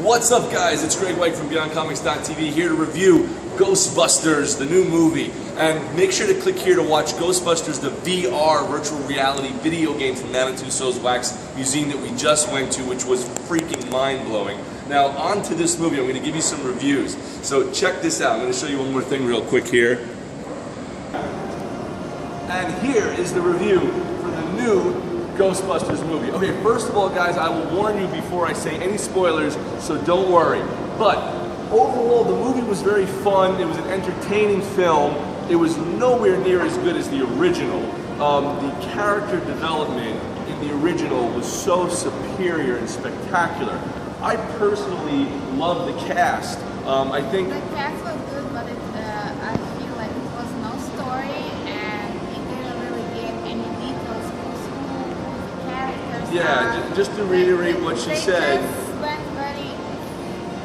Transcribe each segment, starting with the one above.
What's up, guys? It's Greg White from BeyondComics.tv here to review Ghostbusters, the new movie. And make sure to click here to watch Ghostbusters, the VR virtual reality video game from Nana Tussauds Wax Museum that we just went to, which was freaking mind-blowing. Now, on to this movie. I'm going to give you some reviews. So check this out. I'm going to show you one more thing real quick here. And here is the review for the new Ghostbusters movie. Okay, first of all, guys, I will warn you before I say any spoilers, so don't worry. But overall, the movie was very fun. It was an entertaining film. It was nowhere near as good as the original. The character development in the original was so superior and spectacular. I personally love the cast. I think the cast was good, but I feel like it was no story, and it didn't really give any details who the characters yeah, just to reiterate what she said. They just went very,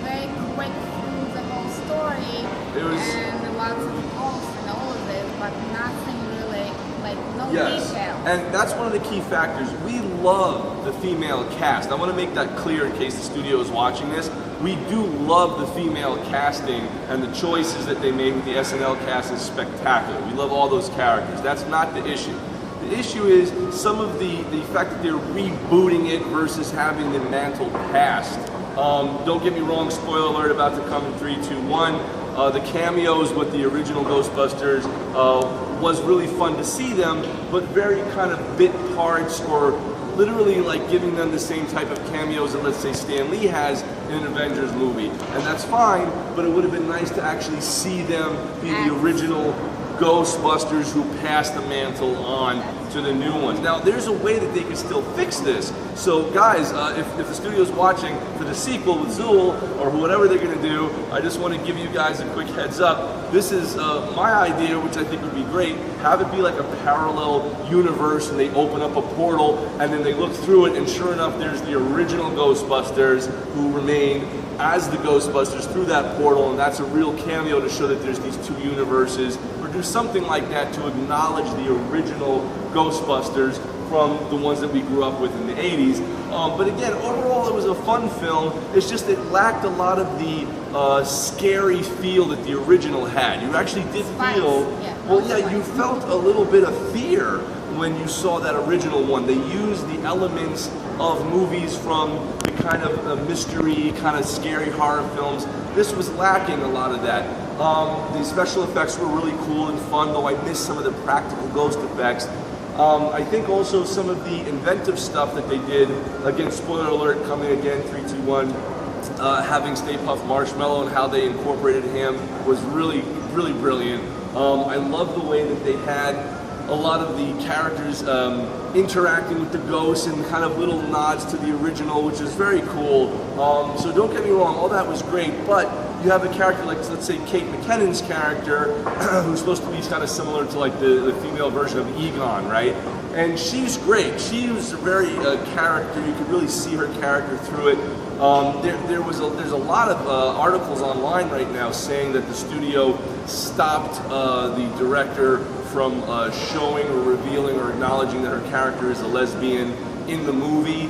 very quick through the whole story, and lots of quotes and all of this, but nothing really, like no details. And that's one of the key factors. We love the female cast. I want to make that clear in case the studio is watching this. We do love the female casting, and the choices that they made with the SNL cast is spectacular. We love all those characters. That's not the issue. The issue is some of the fact that they're rebooting it versus having the mantle cast. Don't get me wrong, spoiler alert about to come in 3, 2, 1. The cameos with the original Ghostbusters was really fun to see them, but very kind of bit parts, or literally like giving them the same type of cameos that, let's say, Stan Lee has in an Avengers movie. And that's fine, but it would have been nice to actually see them be the original Ghostbusters who passed the mantle on to the new ones. Now, there's a way that they can still fix this. So, guys, if the studio's watching for the sequel with Zool or whatever they're going to do, I just want to give you guys a quick heads up. This is my idea, which I think would be great. Have it be like a parallel universe, and they open up a portal, and then they look through it, and sure enough, there's the original Ghostbusters who remain as the Ghostbusters through that portal, and that's a real cameo to show that there's these two universes, or do something like that to acknowledge the original Ghostbusters from the ones that we grew up with in the 80s. But again, overall it was a fun film. It's just it lacked a lot of the scary feel that the original had. You actually did feel, you felt a little bit of fear when you saw that original one. They used the elements of movies from the kind of mystery, kind of scary horror films. This was lacking a lot of that. The special effects were really cool and fun, though I missed some of the practical ghost effects. I think also some of the inventive stuff that they did, again, spoiler alert, coming again, 3, 2, 1, having Stay Puft Marshmallow and how they incorporated him was really, really brilliant. I love the way that they had a lot of the characters interacting with the ghosts and kind of little nods to the original, which is very cool. So don't get me wrong, all that was great, but you have a character like, let's say, Kate McKinnon's character, who's supposed to be kind of similar to like the female version of Egon, right? And she's great. She was a very character. You could really see her character through it. There's a lot of articles online right now saying that the studio stopped the director from showing or revealing or acknowledging that her character is a lesbian in the movie,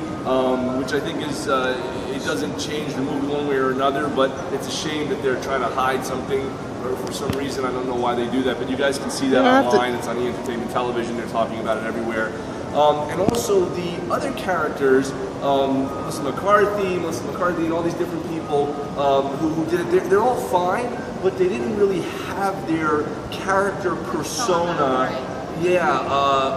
which I think is, it doesn't change the movie one way or another, but it's a shame that they're trying to hide something, or for some reason, I don't know why they do that, but you guys can see that online. It's on the entertainment television, they're talking about it everywhere. And also the other characters, Melissa McCarthy, and all these different people who did it, they're all fine, but they didn't really have their character persona,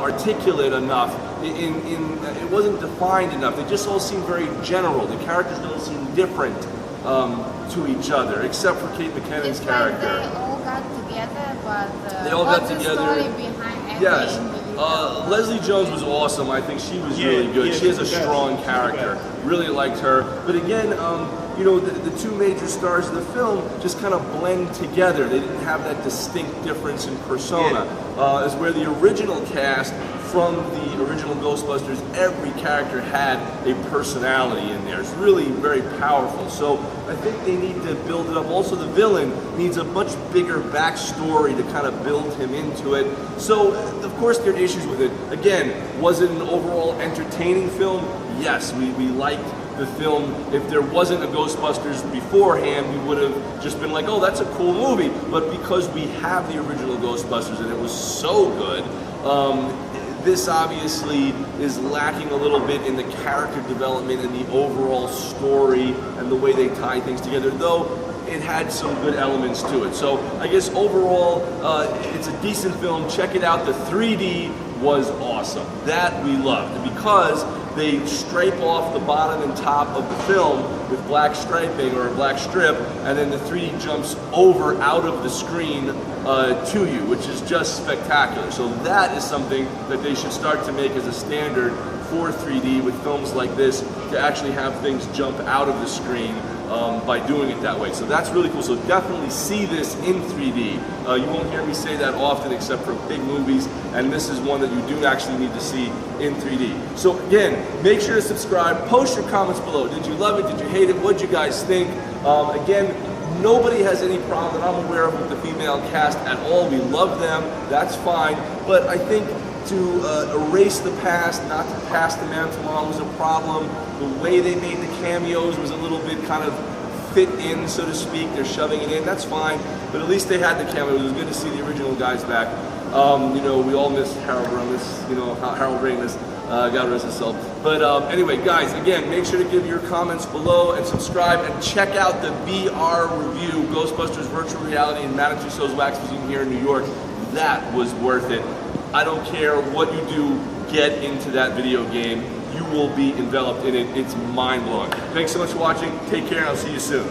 articulate enough. It wasn't defined enough. They just all seem very general. The characters don't seem different to each other, except for Kate McKinnon's character. Like they all got together, but they all got together. The story behind every individual. Leslie Jones was awesome. I think she was really good. She has a strong character. Really liked her. But again, you know, the two major stars of the film just kind of blend together. They didn't have that distinct difference in persona. As where the original cast, from the original Ghostbusters, every character had a personality in there. It's really very powerful. So I think they need to build it up. Also, the villain needs a much bigger backstory to kind of build him into it. So, of course, there are issues with it. Again, was it an overall entertaining film? Yes, we liked the film, if there wasn't a Ghostbusters beforehand, we would have just been like, oh, that's a cool movie. But because we have the original Ghostbusters and it was so good, this obviously is lacking a little bit in the character development and the overall story and the way they tie things together, though it had some good elements to it. So I guess overall, it's a decent film. Check it out. The 3D was awesome. That we loved. And because they stripe off the bottom and top of the film with black striping or a black strip, and then the 3D jumps over out of the screen to you, which is just spectacular. So that is something that they should start to make as a standard for 3D with films like this, to actually have things jump out of the screen by doing it that way. So that's really cool. So definitely see this in 3D. You won't hear me say that often except for big movies, and this is one that you do actually need to see in 3D. So again, make sure to subscribe, post your comments below. Did you love it? Did you hate it? What'd you guys think? Again, nobody has any problem that I'm aware of with the female cast at all. We love them, that's fine, but I think to erase the past, not to pass the mantle on, was a problem. The way they made the cameos was a little bit kind of fit in, so to speak. They're shoving it in, that's fine, but at least they had the cameos. It was good to see the original guys back. You know, we all miss Harold Ramis, you know, Harold Ramis, God rest his soul. But anyway, guys, again, make sure to give your comments below and subscribe, and check out the BR review, Ghostbusters Virtual Reality in Madame Tussauds Wax Museum here in New York. That was worth it. I don't care what you do, get into that video game. You will be enveloped in it. It's mind-blowing. Thanks so much for watching. Take care, and I'll see you soon.